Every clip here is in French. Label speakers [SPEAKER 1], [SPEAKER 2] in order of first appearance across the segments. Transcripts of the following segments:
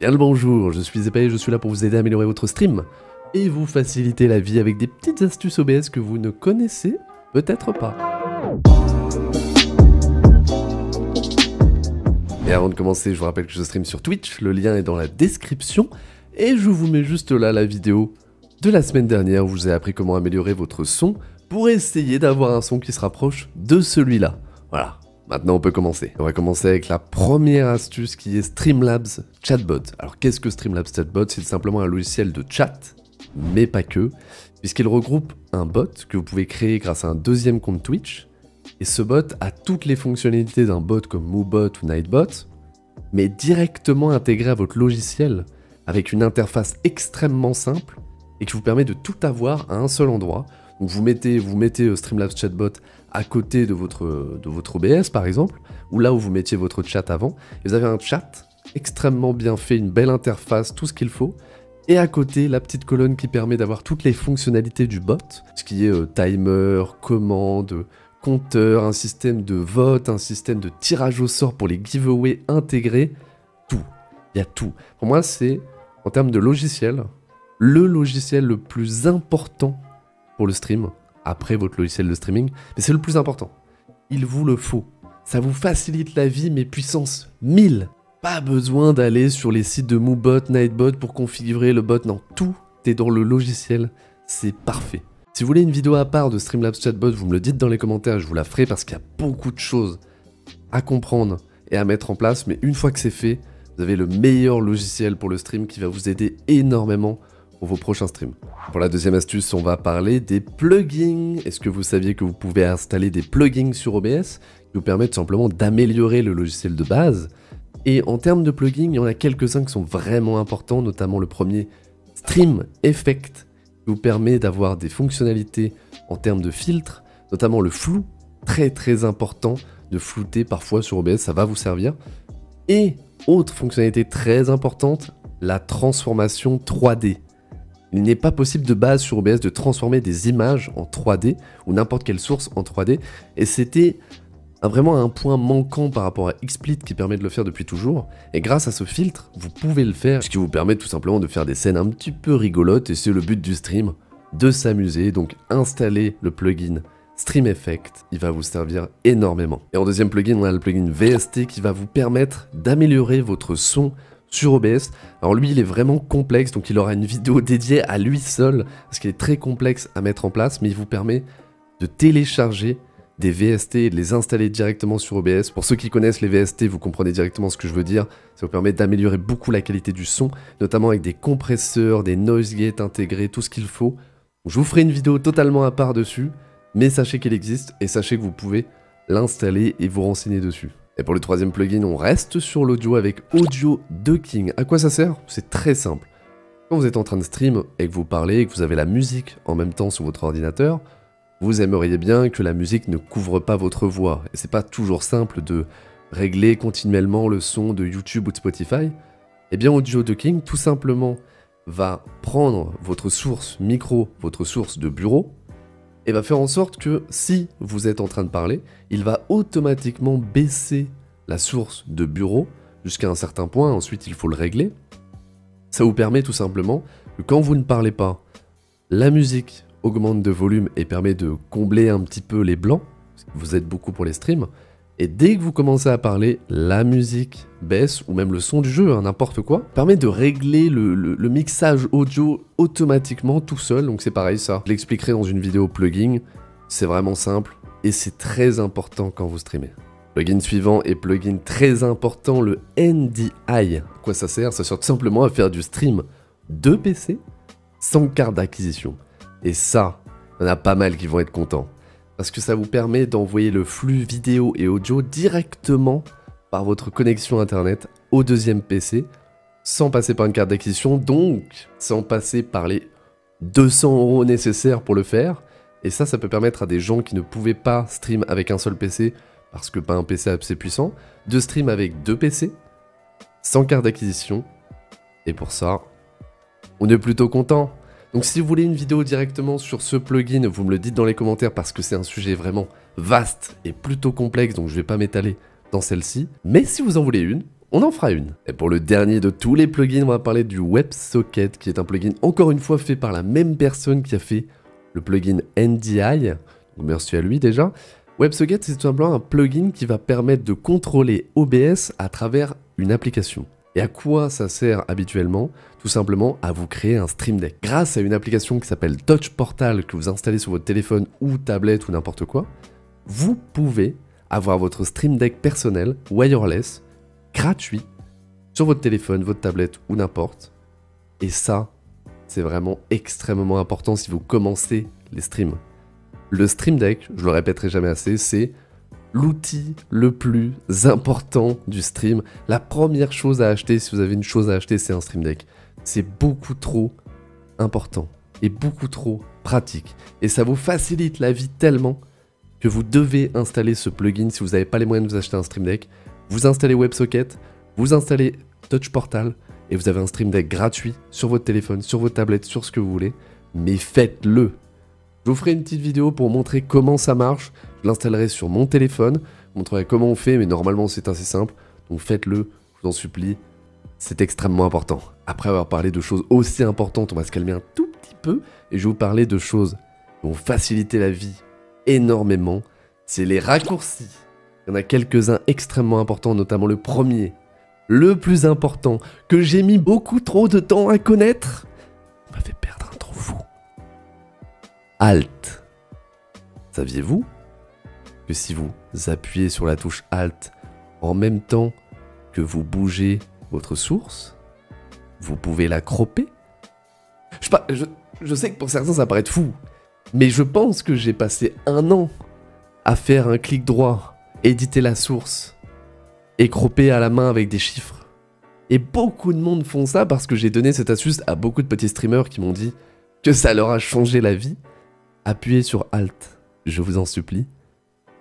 [SPEAKER 1] Bien le bonjour, je suis Épée et je suis là pour vous aider à améliorer votre stream et vous faciliter la vie avec des petites astuces OBS que vous ne connaissez peut-être pas. Et avant de commencer, je vous rappelle que je stream sur Twitch, le lien est dans la description et je vous mets juste là la vidéo de la semaine dernière où je vous ai appris comment améliorer votre son pour essayer d'avoir un son qui se rapproche de celui-là. Voilà. Maintenant on peut commencer. On va commencer avec la première astuce qui est Streamlabs Chatbot. Alors qu'est-ce que Streamlabs Chatbot? C'est simplement un logiciel de chat, mais pas que, puisqu'il regroupe un bot que vous pouvez créer grâce à un deuxième compte Twitch. Et ce bot a toutes les fonctionnalités d'un bot comme MooBot ou Nightbot, mais directement intégré à votre logiciel avec une interface extrêmement simple et qui vous permet de tout avoir à un seul endroit. Donc vous mettez Streamlabs Chatbot à côté de votre OBS par exemple, ou là où vous mettiez votre chat avant, et vous avez un chat extrêmement bien fait, une belle interface, tout ce qu'il faut, et à côté la petite colonne qui permet d'avoir toutes les fonctionnalités du bot, ce qui est timer, commande, compteur, un système de vote, un système de tirage au sort pour les giveaways intégrés, tout, il y a tout. Pour moi c'est, en termes de logiciel, le logiciel le plus important pour le stream, après votre logiciel de streaming, mais c'est le plus important. Il vous le faut. Ça vous facilite la vie, mais puissance 1000. Pas besoin d'aller sur les sites de MooBot, Nightbot pour configurer le bot, non, tout est dans le logiciel, c'est parfait. Si vous voulez une vidéo à part de Streamlabs Chatbot, vous me le dites dans les commentaires, je vous la ferai parce qu'il y a beaucoup de choses à comprendre et à mettre en place, mais une fois que c'est fait, vous avez le meilleur logiciel pour le stream qui va vous aider énormément pour vos prochains streams. Pour la deuxième astuce, on va parler des plugins. Est-ce que vous saviez que vous pouvez installer des plugins sur OBS qui vous permettent simplement d'améliorer le logiciel de base? Et en termes de plugins, il y en a quelques-uns qui sont vraiment importants, notamment le premier, Stream Effect, qui vous permet d'avoir des fonctionnalités en termes de filtres, notamment le flou, très important, de flouter parfois sur OBS, ça va vous servir. Et autre fonctionnalité très importante, la transformation 3D. Il n'est pas possible de base sur OBS de transformer des images en 3D ou n'importe quelle source en 3D, et c'était vraiment un point manquant par rapport à XSplit qui permet de le faire depuis toujours, et grâce à ce filtre, vous pouvez le faire, ce qui vous permet tout simplement de faire des scènes un petit peu rigolotes, et c'est le but du stream, de s'amuser. Donc installez le plugin Stream Effect, il va vous servir énormément. Et en deuxième plugin, on a le plugin VST qui va vous permettre d'améliorer votre son sur OBS. Alors lui il est vraiment complexe, donc il aura une vidéo dédiée à lui seul, parce qu'il est très complexe à mettre en place, mais il vous permet de télécharger des VST et de les installer directement sur OBS. Pour ceux qui connaissent les VST, vous comprenez directement ce que je veux dire. Ça vous permet d'améliorer beaucoup la qualité du son, notamment avec des compresseurs, des noise gates intégrés, tout ce qu'il faut. Je vous ferai une vidéo totalement à part dessus, mais sachez qu'il existe et sachez que vous pouvez l'installer et vous renseigner dessus. Et pour le troisième plugin, on reste sur l'audio avec Audio Ducking. À quoi ça sert? C'est très simple. Quand vous êtes en train de stream et que vous parlez et que vous avez la musique en même temps sur votre ordinateur, vous aimeriez bien que la musique ne couvre pas votre voix. Et c'est pas toujours simple de régler continuellement le son de YouTube ou de Spotify. Eh bien Audio Ducking, tout simplement, va prendre votre source micro, votre source de bureau, et va faire en sorte que si vous êtes en train de parler, il va automatiquement baisser la source de bureau jusqu'à un certain point, ensuite il faut le régler. Ça vous permet tout simplement que quand vous ne parlez pas, la musique augmente de volume et permet de combler un petit peu les blancs, parce que vous êtes beaucoup pour les streams, et dès que vous commencez à parler, la musique baisse, ou même le son du jeu, hein, n'importe quoi, permet de régler le mixage audio automatiquement tout seul, donc c'est pareil ça. Je l'expliquerai dans une vidéo plugin, c'est vraiment simple, et c'est très important quand vous streamez. Plugin suivant est plugin très important, le NDI. À quoi ça sert? Ça sert tout simplement à faire du stream de PC sans carte d'acquisition. Et ça, il y en a pas mal qui vont être contents. Parce que ça vous permet d'envoyer le flux vidéo et audio directement par votre connexion internet au deuxième PC, sans passer par une carte d'acquisition, donc sans passer par les 200 € nécessaires pour le faire. Et ça peut permettre à des gens qui ne pouvaient pas stream avec un seul PC, parce que pas un PC assez puissant, de stream avec 2 PC, sans carte d'acquisition. Et pour ça, on est plutôt content. Donc si vous voulez une vidéo directement sur ce plugin, vous me le dites dans les commentaires parce que c'est un sujet vraiment vaste et plutôt complexe, donc je vais pas m'étaler dans celle-ci. Mais si vous en voulez une, on en fera une. Et pour le dernier de tous les plugins, on va parler du WebSocket, qui est un plugin encore une fois fait par la même personne qui a fait le plugin NDI. Donc merci à lui déjà. WebSocket, c'est tout simplement un plugin qui va permettre de contrôler OBS à travers une application. Et à quoi ça sert habituellement? Tout simplement à vous créer un Stream Deck. Grâce à une application qui s'appelle Touch Portal que vous installez sur votre téléphone ou tablette ou n'importe quoi, vous pouvez avoir votre Stream Deck personnel, wireless, gratuit, sur votre téléphone, votre tablette ou n'importe. Et ça, c'est vraiment extrêmement important si vous commencez les streams. Le Stream Deck, je le répéterai jamais assez, c'est l'outil le plus important du stream. La première chose à acheter, si vous avez une chose à acheter, c'est un Stream Deck. C'est beaucoup trop important et beaucoup trop pratique. Et ça vous facilite la vie tellement que vous devez installer ce plugin si vous n'avez pas les moyens de vous acheter un Stream Deck. Vous installez WebSocket, vous installez Touch Portal et vous avez un Stream Deck gratuit sur votre téléphone, sur votre tablette, sur ce que vous voulez. Mais faites-le! Je vous ferai une petite vidéo pour montrer comment ça marche. Je l'installerai sur mon téléphone, je montrerai comment on fait, mais normalement c'est assez simple. Donc faites-le, je vous en supplie. C'est extrêmement important. Après avoir parlé de choses aussi importantes, on va se calmer un tout petit peu. Et je vais vous parler de choses qui vont faciliter la vie énormément. C'est les raccourcis. Il y en a quelques-uns extrêmement importants, notamment le premier. Le plus important, que j'ai mis beaucoup trop de temps à connaître. On m'a fait perdre un temps fou. Alt. Saviez-vous que si vous appuyez sur la touche Alt en même temps que vous bougez votre source, vous pouvez la cropper? Je sais que pour certains ça paraît fou, mais je pense que j'ai passé 1 an à faire un clic droit, éditer la source et cropper à la main avec des chiffres. Et beaucoup de monde font ça parce que j'ai donné cette astuce à beaucoup de petits streamers qui m'ont dit que ça leur a changé la vie. Appuyez sur Alt, je vous en supplie,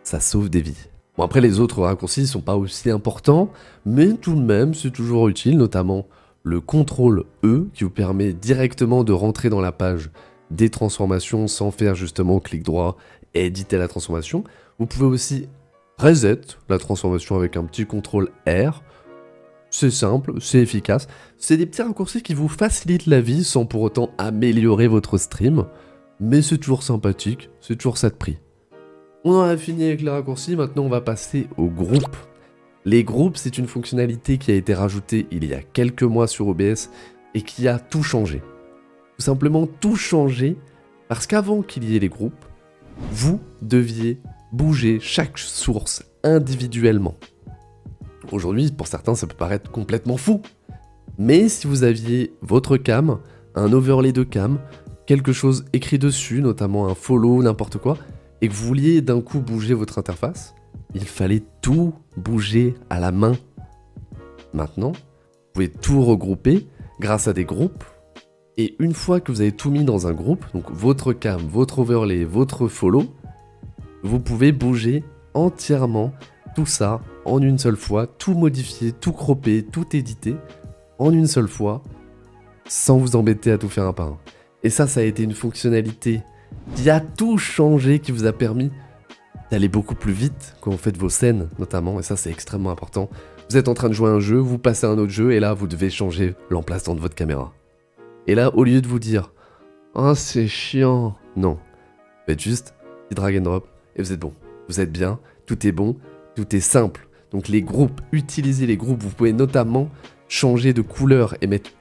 [SPEAKER 1] ça sauve des vies. Bon après les autres raccourcis sont pas aussi importants, mais tout de même c'est toujours utile, notamment le CTRL E qui vous permet directement de rentrer dans la page des transformations sans faire justement clic droit et éditer la transformation. Vous pouvez aussi reset la transformation avec un petit CTRL R. C'est simple, c'est efficace. C'est des petits raccourcis qui vous facilitent la vie sans pour autant améliorer votre stream. Mais c'est toujours sympathique, c'est toujours ça de prix. On en a fini avec les raccourcis, maintenant on va passer aux groupes. Les groupes, c'est une fonctionnalité qui a été rajoutée il y a quelques mois sur OBS et qui a tout changé. Tout simplement tout changé parce qu'avant qu'il y ait les groupes, vous deviez bouger chaque source individuellement. Aujourd'hui, pour certains, ça peut paraître complètement fou. Mais si vous aviez votre cam, un overlay de cam, quelque chose écrit dessus, notamment un follow, n'importe quoi, et que vous vouliez d'un coup bouger votre interface, il fallait tout bouger à la main. Maintenant, vous pouvez tout regrouper grâce à des groupes, et une fois que vous avez tout mis dans un groupe, donc votre cam, votre overlay, votre follow, vous pouvez bouger entièrement tout ça en une seule fois, tout modifier, tout cropper, tout éditer en une seule fois, sans vous embêter à tout faire un par un. Et ça a été une fonctionnalité qui a tout changé, qui vous a permis d'aller beaucoup plus vite quand vous faites vos scènes, notamment, et ça c'est extrêmement important. Vous êtes en train de jouer à un jeu, vous passez à un autre jeu, et là vous devez changer l'emplacement de votre caméra. Et là, au lieu de vous dire « Oh c'est chiant », non, faites juste petit drag and drop, et vous êtes bon. Vous êtes bien, tout est bon, tout est simple. Donc les groupes, utilisez les groupes, vous pouvez notamment changer de couleur et mettre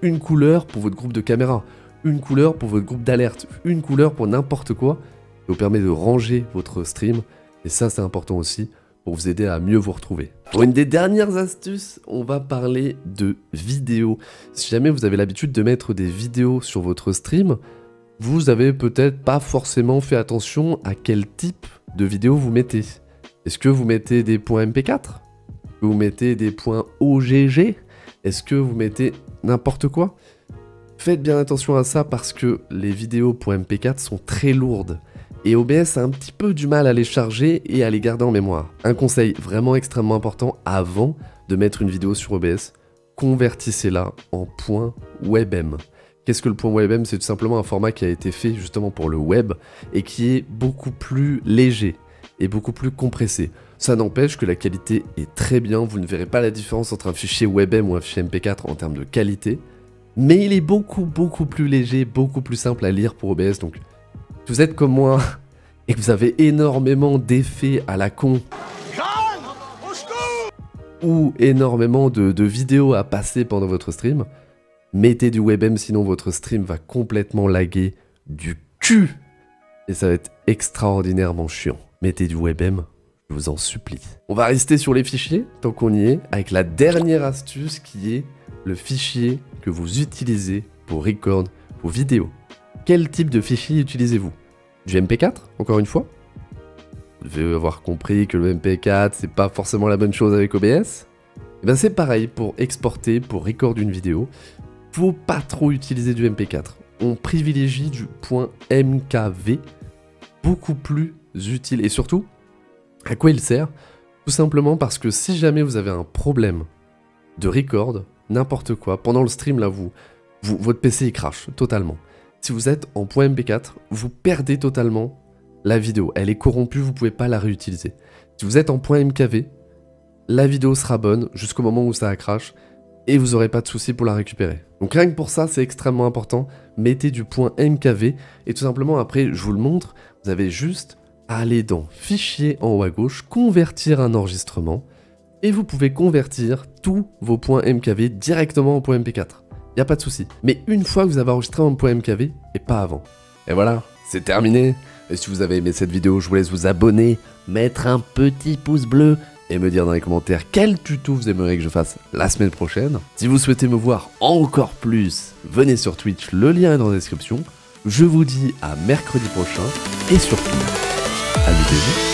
[SPEAKER 1] une couleur pour votre groupe de caméra, une couleur pour votre groupe d'alerte, une couleur pour n'importe quoi. Ça vous permet de ranger votre stream, et ça c'est important aussi pour vous aider à mieux vous retrouver. Pour une des dernières astuces, on va parler de vidéos. Si jamais vous avez l'habitude de mettre des vidéos sur votre stream, vous avez peut-être pas forcément fait attention à quel type de vidéo vous mettez. Est-ce que vous mettez des points MP4 ? Est-ce que vous mettez des points OGG ? Est-ce que vous mettez n'importe quoi ? Faites bien attention à ça parce que les vidéos .mp4 sont très lourdes et OBS a un petit peu du mal à les charger et à les garder en mémoire. Un conseil vraiment extrêmement important avant de mettre une vidéo sur OBS, convertissez-la en .webm. Qu'est-ce que le .webm ? C'est tout simplement un format qui a été fait justement pour le web et qui est beaucoup plus léger et beaucoup plus compressé. Ça n'empêche que la qualité est très bien, vous ne verrez pas la différence entre un fichier WebM ou un fichier MP4 en termes de qualité, mais il est beaucoup plus léger, beaucoup plus simple à lire pour OBS, donc si vous êtes comme moi et que vous avez énormément d'effets à la con, ou énormément de vidéos à passer pendant votre stream, mettez du WebM, sinon votre stream va complètement laguer du cul. Et ça va être extraordinairement chiant. Mettez du WebM, je vous en supplie. On va rester sur les fichiers, tant qu'on y est, avec la dernière astuce qui est le fichier que vous utilisez pour record vos vidéos. Quel type de fichier utilisez-vous? Du MP4, encore une fois? Vous devez avoir compris que le MP4, c'est pas forcément la bonne chose avec OBS. Et ben c'est pareil pour exporter, pour record une vidéo. Faut pas trop utiliser du MP4. On privilégie du .mkv, beaucoup plus utile. Et surtout, à quoi il sert? Tout simplement parce que si jamais vous avez un problème de record, n'importe quoi, pendant le stream là, votre PC il crache totalement. Si vous êtes en .mp4, vous perdez totalement la vidéo. Elle est corrompue, vous pouvez pas la réutiliser. Si vous êtes en .mkv, la vidéo sera bonne jusqu'au moment où ça crache et vous n'aurez pas de soucis pour la récupérer. Donc rien que pour ça, c'est extrêmement important. Mettez du .mkv et tout simplement après, je vous le montre, vous avez juste à aller dans Fichier en haut à gauche, convertir un enregistrement et vous pouvez convertir tous vos .mkv directement en .mp4. Il n'y a pas de souci. Mais une fois que vous avez enregistré en .mkv et pas avant. Et voilà, c'est terminé. Et si vous avez aimé cette vidéo, je vous laisse vous abonner, mettre un petit pouce bleu et me dire dans les commentaires quel tuto vous aimeriez que je fasse la semaine prochaine. Si vous souhaitez me voir encore plus, venez sur Twitch, le lien est dans la description. Je vous dis à mercredi prochain et surtout, amusez-vous.